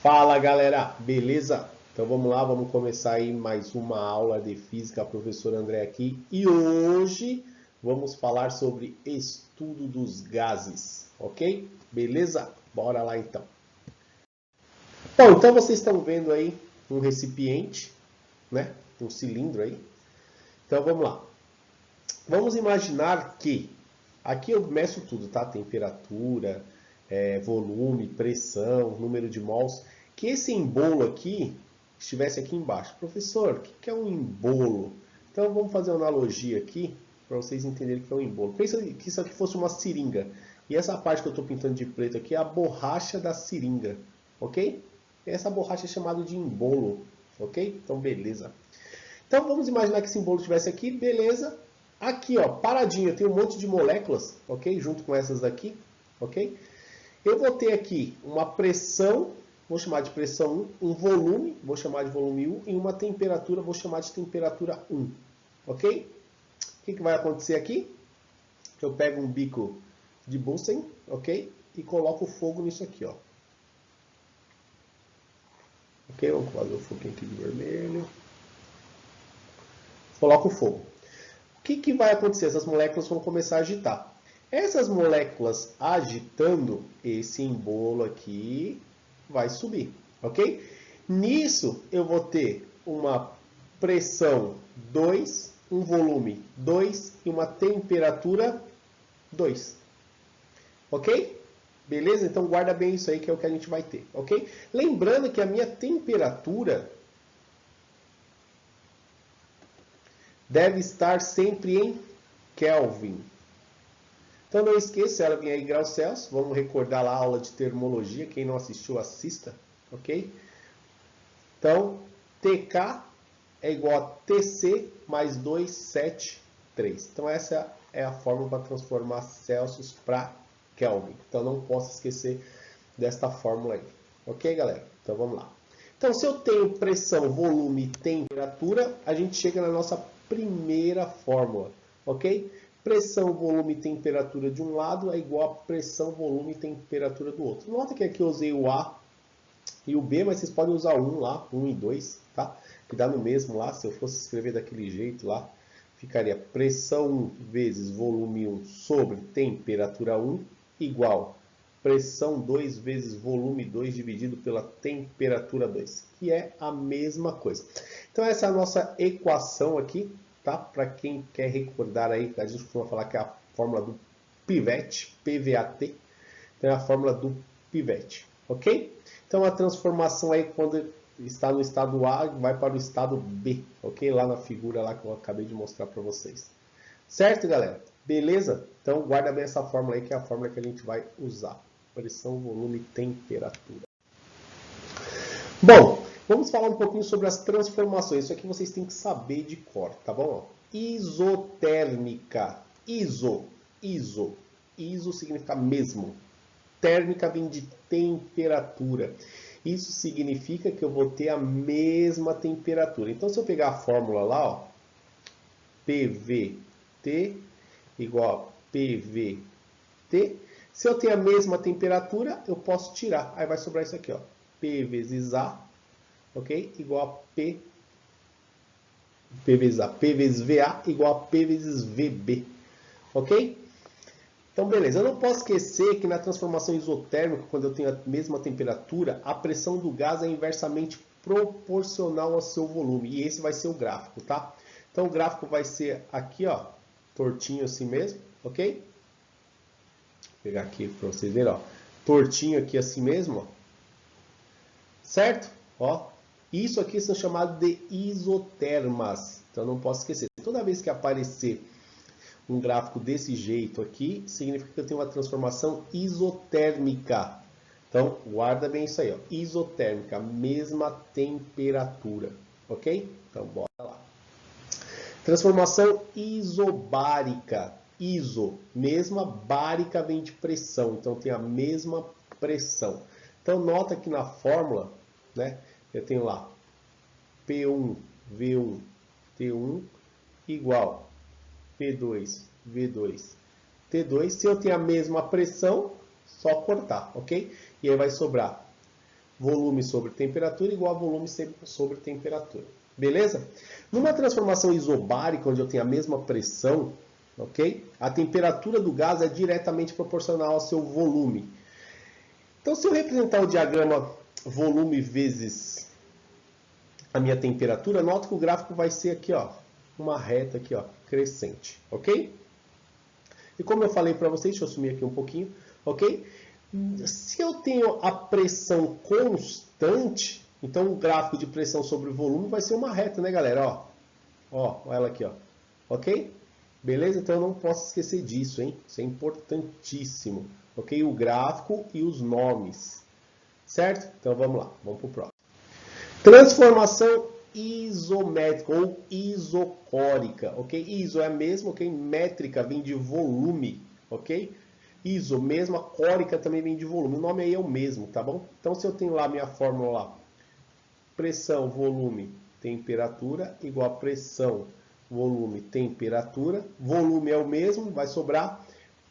Fala galera, beleza? Então vamos lá, vamos começar aí mais uma aula de física, professor André aqui. E hoje vamos falar sobre estudo dos gases, ok? Beleza? Bora lá então. Bom, então vocês estão vendo aí um recipiente, né? Um cilindro aí. Então vamos lá. Vamos imaginar que aqui eu meço tudo, tá? Temperatura, volume, pressão, número de mols. Que esse embolo aqui estivesse aqui embaixo. Professor, o que é um embolo? Então vamos fazer uma analogia aqui para vocês entenderem o que é um embolo. Pensa que isso aqui fosse uma seringa. E essa parte que eu estou pintando de preto aqui é a borracha da seringa, ok? Essa borracha é chamada de embolo, ok? Então beleza. Então vamos imaginar que esse embolo estivesse aqui, beleza. Aqui, ó, paradinho, tem um monte de moléculas, ok? Junto com essas daqui, ok? Eu vou ter aqui uma pressão, vou chamar de pressão 1, um volume, vou chamar de volume 1, e uma temperatura, vou chamar de temperatura 1, ok? O que vai acontecer aqui? Eu pego um bico de Bunsen, ok? E coloco fogo nisso aqui, ó. Ok? Vamos fazer o foguinho aqui de vermelho. Coloco o fogo. O que vai acontecer? Essas moléculas vão começar a agitar. Essas moléculas agitando, esse embolo aqui vai subir, ok? Nisso eu vou ter uma pressão 2, um volume 2 e uma temperatura 2, ok? Beleza? Então guarda bem isso aí que é o que a gente vai ter, ok? Lembrando que a minha temperatura deve estar sempre em Kelvin. Então não esqueça, ela vinha em graus Celsius. Vamos recordar lá a aula de termologia. Quem não assistiu, assista. Ok? Então, TK é igual a TC mais 273. Então essa é a fórmula para transformar Celsius para Kelvin. Então não posso esquecer desta fórmula aí. Ok, galera? Então vamos lá. Então se eu tenho pressão, volume e temperatura, a gente chega na nossa primeira fórmula. Ok? Pressão, volume e temperatura de um lado é igual a pressão, volume e temperatura do outro. Nota que aqui eu usei o A e o B, mas vocês podem usar o 1 lá, 1 e 2, tá? Que dá no mesmo lá. Se eu fosse escrever daquele jeito lá, ficaria pressão 1 vezes volume 1 sobre temperatura 1 igual pressão 2 vezes volume 2 dividido pela temperatura 2, que é a mesma coisa. Então essa é a nossa equação aqui, tá? Para quem quer recordar aí, a gente costuma falar que é a fórmula do pivete, PVAT, então é a fórmula do pivete, ok? Então a transformação aí quando está no estado A vai para o estado B, ok? Lá na figura lá que eu acabei de mostrar para vocês. Certo, galera? Beleza? Então guarda bem essa fórmula aí que é a fórmula que a gente vai usar. Pressão, volume e temperatura. Bom, vamos falar um pouquinho sobre as transformações. Isso aqui vocês têm que saber de cor, tá bom? Isotérmica. Iso significa mesmo. Térmica vem de temperatura. Isso significa que eu vou ter a mesma temperatura. Então, se eu pegar a fórmula lá, ó, PVT igual a PVT, se eu tenho a mesma temperatura, eu posso tirar. Aí vai sobrar isso aqui, ó, P vezes A, ok? Igual a P vezes A. P vezes VA igual a P vezes VB, ok? Então, beleza. Eu não posso esquecer que na transformação isotérmica, quando eu tenho a mesma temperatura, a pressão do gás é inversamente proporcional ao seu volume. E esse vai ser o gráfico, tá? Então, o gráfico vai ser aqui, ó, tortinho assim mesmo, ok? Vou pegar aqui para vocês verem, ó. Tortinho aqui assim mesmo, ó. Certo? Ó. Isso aqui são chamados de isotermas. Então, não posso esquecer. Toda vez que aparecer um gráfico desse jeito aqui, significa que eu tenho uma transformação isotérmica. Então, guarda bem isso aí, ó. Isotérmica, mesma temperatura, ok? Então, bora lá. Transformação isobárica. Iso, mesma, bárica vem de pressão, então tem a mesma pressão. Então, nota que na fórmula, né, eu tenho lá P1, V1, T1 igual P2, V2, T2. Se eu tenho a mesma pressão, só cortar, ok? E aí vai sobrar volume sobre temperatura igual a volume sobre temperatura. Beleza? Numa transformação isobárica, onde eu tenho a mesma pressão, ok? A temperatura do gás é diretamente proporcional ao seu volume. Então, se eu representar o diagrama volume vezes a minha temperatura, nota que o gráfico vai ser aqui, ó, uma reta aqui, ó, crescente, ok? E como eu falei para vocês, deixa eu sumir aqui um pouquinho, ok? Se eu tenho a pressão constante, então o gráfico de pressão sobre volume vai ser uma reta, né, galera? Ó, olha ela aqui, ó, ok? Beleza? Então eu não posso esquecer disso, hein? Isso é importantíssimo, ok? O gráfico e os nomes, certo? Então vamos lá, vamos para o próximo. Transformação isométrica ou isocórica, ok? Iso é a mesma, ok? Métrica vem de volume, ok? Iso, mesma, córica também vem de volume. O nome aí é o mesmo, tá bom? Então, se eu tenho lá minha fórmula lá, pressão, volume, temperatura, igual a pressão, volume, temperatura. Volume é o mesmo, vai sobrar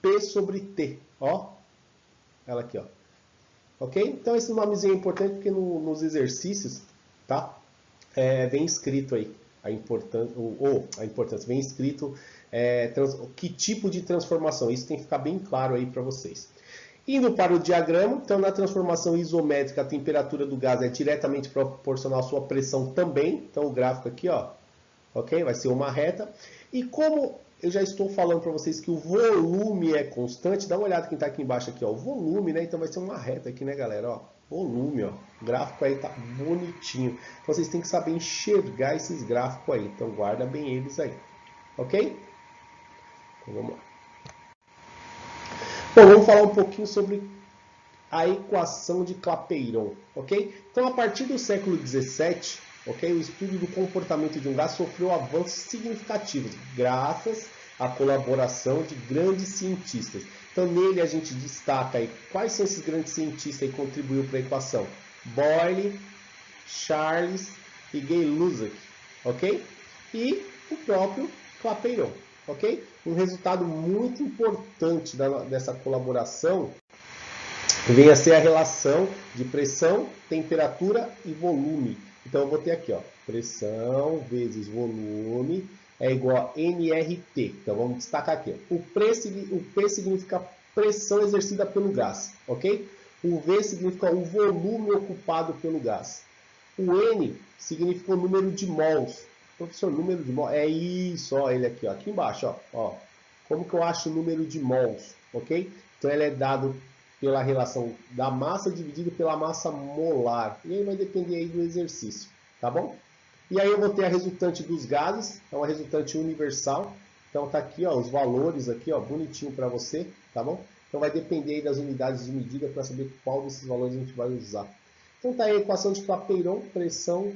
P sobre T, ó. Ela aqui, ó. Ok? Então, esse nomezinho é importante porque nos exercícios, tá? Vem escrito aí a importância, vem escrito que tipo de transformação. Isso tem que ficar bem claro aí para vocês. Indo para o diagrama, então na transformação isométrica a temperatura do gás é diretamente proporcional à sua pressão também. Então o gráfico aqui, ó, ok? Vai ser uma reta. E como eu já estou falando para vocês que o volume é constante, dá uma olhada quem está aqui embaixo aqui, ó, o volume, né? Então vai ser uma reta aqui, né, galera? Ó, volume, ó. O gráfico aí tá bonitinho. Então vocês têm que saber enxergar esses gráficos aí. Então guarda bem eles aí, ok? Então vamos lá. Bom, vamos falar um pouquinho sobre a equação de Clapeyron, ok? Então, a partir do século XVII, ok, o estudo do comportamento de um gás sofreu avanços significativos, graças à colaboração de grandes cientistas. Então, nele a gente destaca aí quais são esses grandes cientistas que contribuíram para a equação. Boyle, Charles e Gay-Lussac, ok? E o próprio Clapeyron. Ok? Um resultado muito importante dessa colaboração vem a ser a relação de pressão, temperatura e volume. Então eu vou ter aqui, ó, pressão vezes volume é igual a nRT. Então vamos destacar aqui. Ó. O P significa pressão exercida pelo gás, ok? O V significa o volume ocupado pelo gás. O N significa o número de mols. Professor, número de mols, é isso, ó, ele aqui, ó, aqui embaixo, ó. Como que eu acho o número de mols, ok? Então ele é dado pela relação da massa dividido pela massa molar. E aí vai depender aí do exercício, tá bom? E aí eu vou ter a resultante dos gases, é uma resultante universal. Então tá aqui, ó, os valores aqui, ó, bonitinho para você, tá bom? Então vai depender aí das unidades de medida para saber qual desses valores a gente vai usar. Então tá aí a equação de Clapeyron, pressão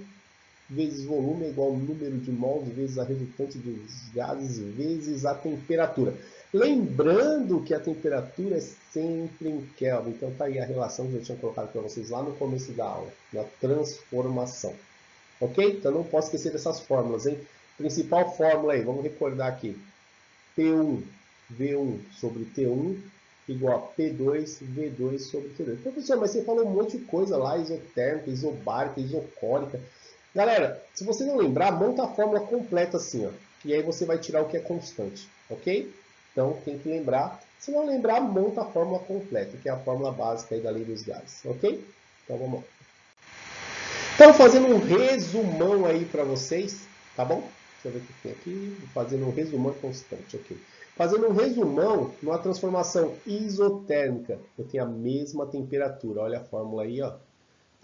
vezes volume é igual ao número de mols vezes a resultante dos gases vezes a temperatura. Lembrando que a temperatura é sempre em Kelvin. Então tá aí a relação que eu tinha colocado para vocês lá no começo da aula, na transformação. Ok? Então não posso esquecer dessas fórmulas, hein? Principal fórmula aí, vamos recordar aqui. P1, V1 sobre T1 igual a P2, V2 sobre T2. Professor, mas você falou um monte de coisa lá, isotérmica, isobárica, isocórica. Galera, se você não lembrar, monta a fórmula completa assim, ó. E aí você vai tirar o que é constante, ok? Então tem que lembrar. Se não lembrar, monta a fórmula completa, que é a fórmula básica aí da lei dos gases, ok? Então vamos lá. Então fazendo um resumão aí para vocês, tá bom? Deixa eu ver o que tem aqui. Fazendo um resumão constante, ok? Fazendo um resumão, numa transformação isotérmica, eu tenho a mesma temperatura. Olha a fórmula aí, ó.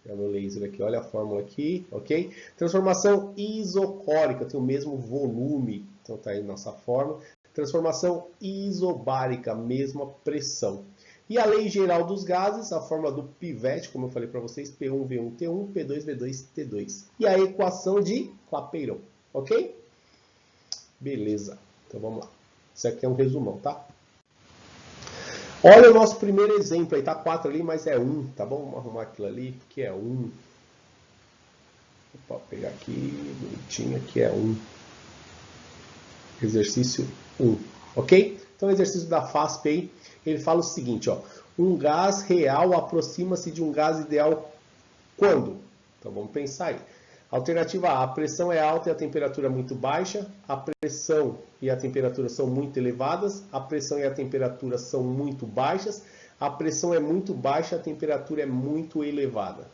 No laser aqui, olha a fórmula aqui, ok? Transformação isocórica, tem o mesmo volume, então tá aí nossa fórmula. Transformação isobárica, mesma pressão. E a lei geral dos gases, a fórmula do pivete, como eu falei para vocês, P1, V1, T1, P2, V2, T2. E a equação de Clapeyron, ok? Beleza, então vamos lá. Isso aqui é um resumão, tá? Olha o nosso primeiro exemplo aí, tá 4 ali, mas é 1, tá bom? Vamos arrumar aquilo ali, que é 1. Vou pegar aqui, bonitinho, aqui é 1. Exercício 1, ok? Então, o exercício da FASP aí, ele fala o seguinte, ó. Um gás real aproxima-se de um gás ideal Quando? Então vamos pensar aí. Alternativa A, a pressão é alta e a temperatura é muito baixa. A pressão e a temperatura são muito elevadas. A pressão e a temperatura são muito baixas. A pressão é muito baixa, a temperatura é muito elevada.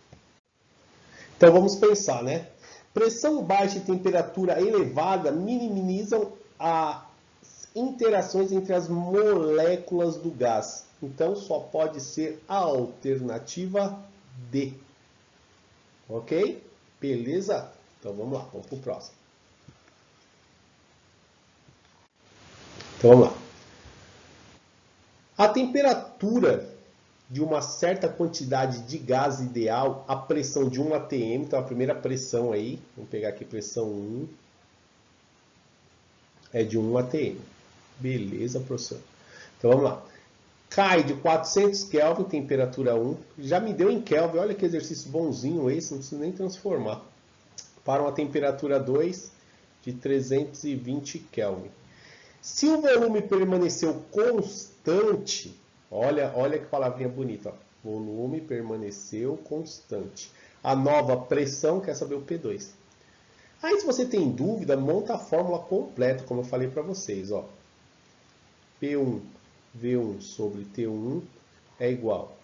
Então vamos pensar, né? Pressão baixa e temperatura elevada minimizam as interações entre as moléculas do gás. Então só pode ser a alternativa D. Ok? Beleza? Então vamos lá, vamos para o próximo. Então vamos lá. A temperatura de uma certa quantidade de gás ideal, a pressão de 1 atm, então a primeira pressão aí, vamos pegar aqui pressão 1, é de 1 atm. Beleza, professor? Então vamos lá. Cai de 400 Kelvin, temperatura 1. Já me deu em Kelvin, olha que exercício bonzinho esse, não preciso nem transformar. Para uma temperatura 2 de 320 Kelvin. Se o volume permaneceu constante, olha que palavrinha bonita, ó. Volume permaneceu constante. A nova pressão, quer saber o P2. Aí se você tem dúvida, monta a fórmula completa, como eu falei para vocês, ó. P1 V1 sobre T1 é igual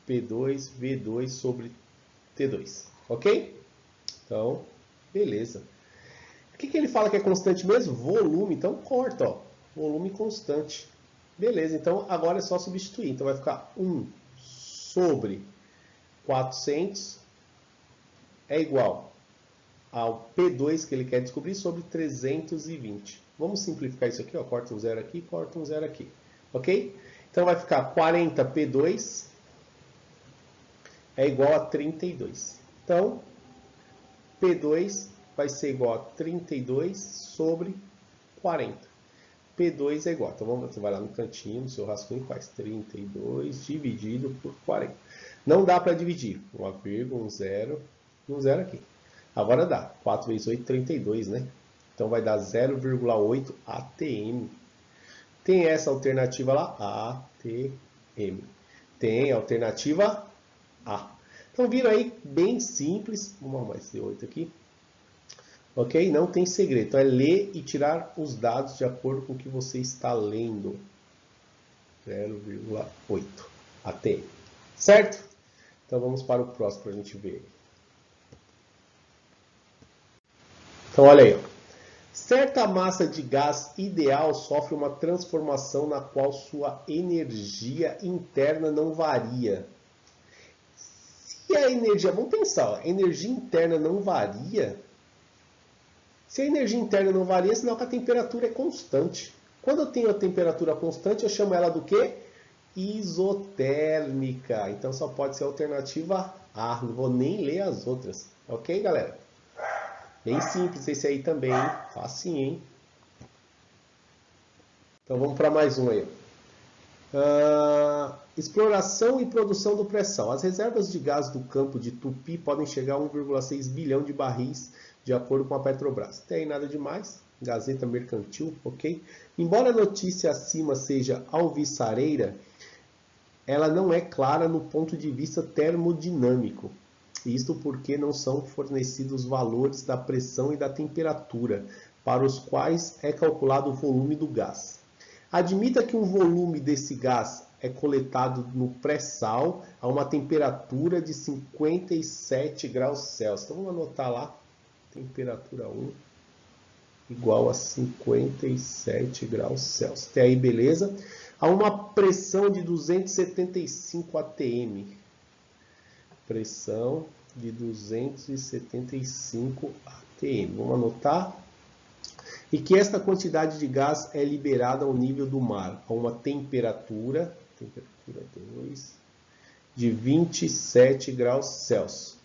P2 V2 sobre T2, ok? Então, beleza. O que ele fala que é constante mesmo? Volume, então corta, ó. Volume constante. Beleza, então agora é só substituir. Então vai ficar 1 sobre 400 é igual ao P2 que ele quer descobrir sobre 320. Vamos simplificar isso aqui, ó. Corta um zero aqui, corta um zero aqui. Ok? Então vai ficar 40 P2 é igual a 32. Então, P2 vai ser igual a 32 sobre 40. P2 é igual. Então você vai lá no cantinho, no seu rascunho, e faz 32 dividido por 40. Não dá para dividir. Uma vírgula, um zero aqui. Agora dá. 4 vezes 8, 32, né? Então vai dar 0,8 atm. Tem essa alternativa lá, ATM. Tem a alternativa A. Então viram aí, bem simples. Vamos arrumar esse 8 aqui. Ok? Não tem segredo. Então é ler e tirar os dados de acordo com o que você está lendo. 0,8 ATM. Certo? Então vamos para o próximo para a gente ver. Então olha aí, ó. Certa massa de gás ideal sofre uma transformação na qual sua energia interna não varia. Se a energia, vamos pensar, ó, a energia interna não varia. Se a energia interna não varia, é sinal que a temperatura é constante. Quando eu tenho a temperatura constante, eu chamo ela do quê? Isotérmica. Então só pode ser a alternativa A. Não vou nem ler as outras. Ok, galera? Bem simples esse aí também, hein? Facinho, hein? Então vamos para mais um aí. Exploração e produção do pré-sal. As reservas de gás do campo de Tupi podem chegar a 1,6 bilhão de barris, de acordo com a Petrobras. Não tem nada demais. Gazeta Mercantil, ok? Embora a notícia acima seja alvissareira, ela não é clara no ponto de vista termodinâmico. Isto porque não são fornecidos valores da pressão e da temperatura, para os quais é calculado o volume do gás. Admita que um volume desse gás é coletado no pré-sal a uma temperatura de 57 graus Celsius. Então vamos anotar lá, temperatura 1 igual a 57 graus Celsius. Até aí, beleza? A uma pressão de 275 atm. Pressão de 275 atm. Vamos anotar? E que esta quantidade de gás é liberada ao nível do mar, a uma temperatura 2, de 27 graus Celsius.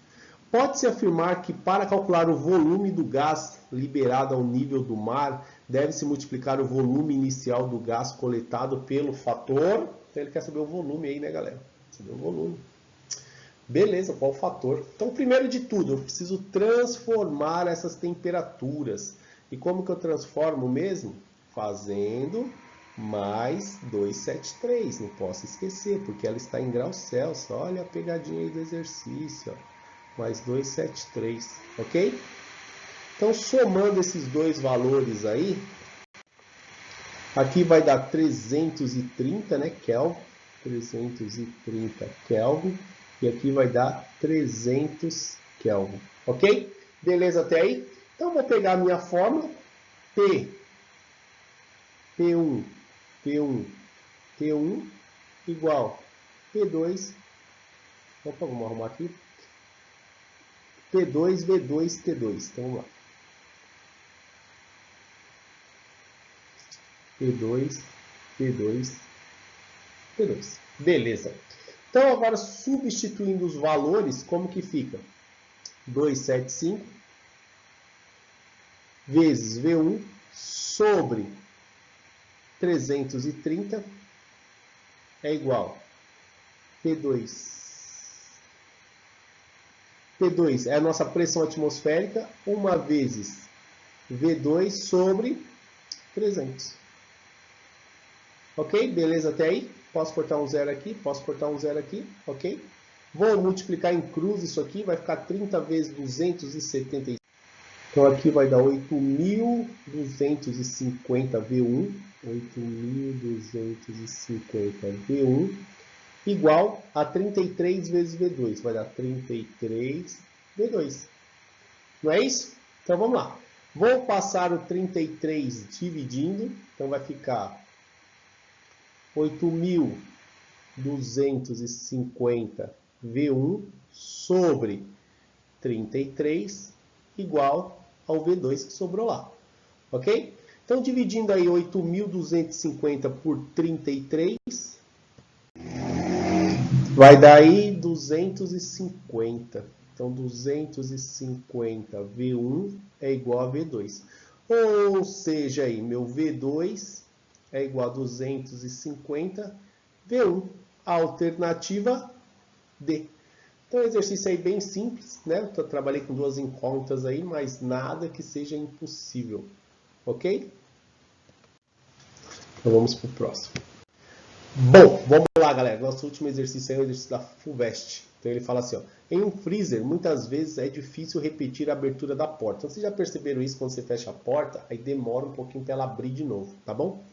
Pode-se afirmar que para calcular o volume do gás liberado ao nível do mar, deve-se multiplicar o volume inicial do gás coletado pelo fator. Então ele quer saber o volume aí, né, galera? Saber o volume. Beleza, qual o fator? Então, primeiro de tudo, eu preciso transformar essas temperaturas. E como que eu transformo mesmo? Fazendo mais 273. Não posso esquecer, porque ela está em graus Celsius. Olha a pegadinha aí do exercício. Ó. mais 273, ok? Então, somando esses dois valores aí, aqui vai dar 330, né, Kelvin, 330 Kelvin, e aqui vai dar 300 Kelvin, ok? Beleza até aí? Então, vou pegar a minha fórmula, P1, T1 igual P2, opa, vamos arrumar aqui, P2, V2, T2, então vamos lá. P2, P2, P2. Beleza. Então, agora, substituindo os valores, como que fica? 275 vezes V1 sobre 330 é igual P2. P2 é a nossa pressão atmosférica, uma vezes V2 sobre 300. Ok? Beleza até aí? Posso cortar um zero aqui, posso cortar um zero aqui, ok? Vou multiplicar em cruz isso aqui, vai ficar 30 vezes 275. Então aqui vai dar 8.250 V1, 8.250 V1, igual a 33 vezes V2, vai dar 33 V2. Não é isso? Então vamos lá. Vou passar o 33 dividindo, então vai ficar 8.250 V1 sobre 33 igual ao V2 que sobrou lá. Ok? Então, dividindo aí 8.250 por 33, vai dar aí 250. Então, 250 V1 é igual a V2. Ou seja, aí, meu V2 é igual a 250 V1. A alternativa D. Então, exercício aí bem simples, né? Eu trabalhei com duas incógnitas aí, mas nada que seja impossível. Ok? Então, vamos para o próximo. Bom, vamos lá, galera. Nosso último exercício é o exercício da FUVEST. Então, ele fala assim, ó. Em um freezer, muitas vezes é difícil repetir a abertura da porta. Então, vocês já perceberam isso quando você fecha a porta? Aí demora um pouquinho para ela abrir de novo, tá bom?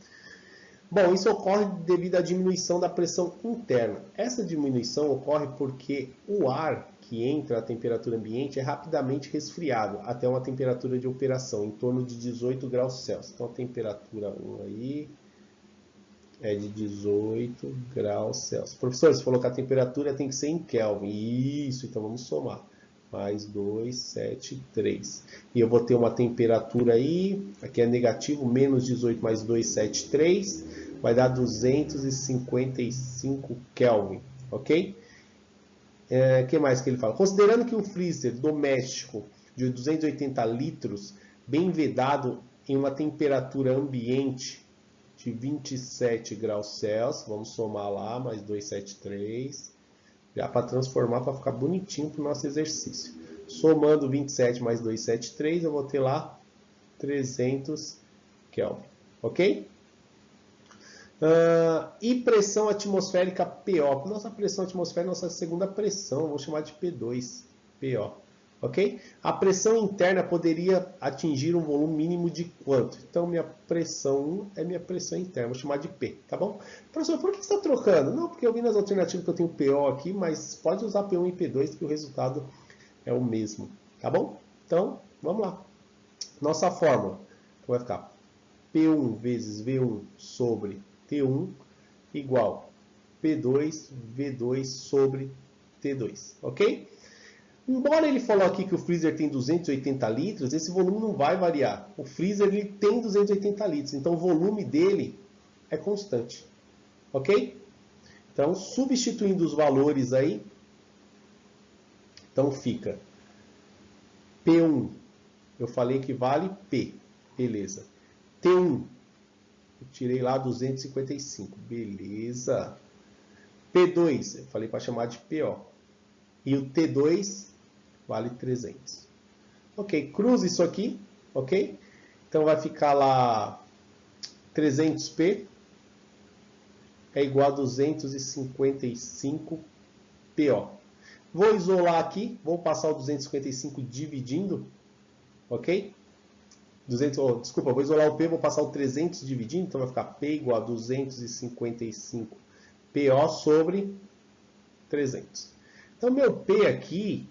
Bom, isso ocorre devido à diminuição da pressão interna. Essa diminuição ocorre porque o ar que entra à temperatura ambiente é rapidamente resfriado até uma temperatura de operação, em torno de 18 graus Celsius. Então, a temperatura 1 aí é de 18 graus Celsius. Professor, você falou que a temperatura tem que ser em Kelvin. Isso, então vamos somar. Mais 273. E eu vou ter uma temperatura aí, aqui é negativo, menos 18 mais 273, vai dar 255 Kelvin, ok? O que mais que ele fala? Considerando que um freezer doméstico de 280 litros, bem vedado em uma temperatura ambiente de 27 graus Celsius, vamos somar lá, mais 273, já para transformar, para ficar bonitinho para o nosso exercício. Somando 27 mais 273, eu vou ter lá 300 Kelvin, ok? E pressão atmosférica PO. Nossa pressão atmosférica, nossa segunda pressão, vou chamar de P2, PO. Ok? A pressão interna poderia atingir um volume mínimo de quanto? Então, minha pressão 1 é minha pressão interna, vou chamar de P, tá bom? Professor, por que você está trocando? Não, porque eu vi nas alternativas que eu tenho PO aqui, mas pode usar P1 e P2 que o resultado é o mesmo, tá bom? Então, vamos lá. Nossa fórmula vai ficar P1 vezes V1 sobre T1 igual P2, V2 sobre T2, ok? Embora ele falou aqui que o freezer tem 280 litros, esse volume não vai variar. O freezer ele tem 280 litros, então o volume dele é constante, ok? Então, substituindo os valores aí, então fica P1, eu falei que vale P, beleza. T1, eu tirei lá 255, beleza. P2, eu falei para chamar de PO. E o T2 vale 300. Ok, cruza isso aqui, ok? Então vai ficar lá 300P é igual a 255 PO. Vou isolar aqui, vou passar o 255 dividindo, ok? Desculpa, vou isolar o P, vou passar o 300 dividindo, então vai ficar P igual a 255 PO sobre 300. Então, meu P aqui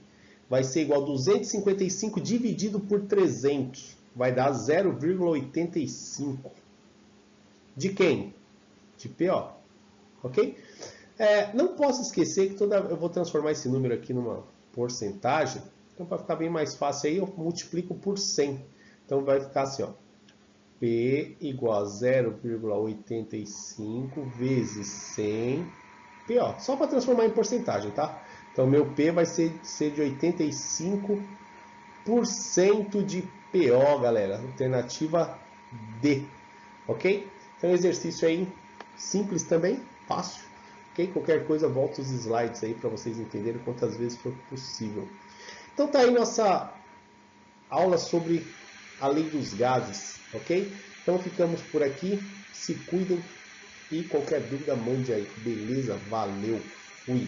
vai ser igual a 255 dividido por 300. Vai dar 0,85. De quem? De PO. Ok? Não posso esquecer que eu vou transformar esse número aqui numa porcentagem. Então, para ficar bem mais fácil aí, eu multiplico por 100. Então, vai ficar assim, ó. P igual a 0,85 vezes 100 PO. Só para transformar em porcentagem, tá? Então, meu P vai ser de 85% de PO, galera. Alternativa D. Ok? Então, exercício aí simples também, fácil. Ok? Qualquer coisa, volta os slides aí para vocês entenderem quantas vezes for possível. Então, tá aí nossa aula sobre a lei dos gases, ok? Então, ficamos por aqui. Se cuidem e qualquer dúvida, mande aí. Beleza? Valeu! Fui!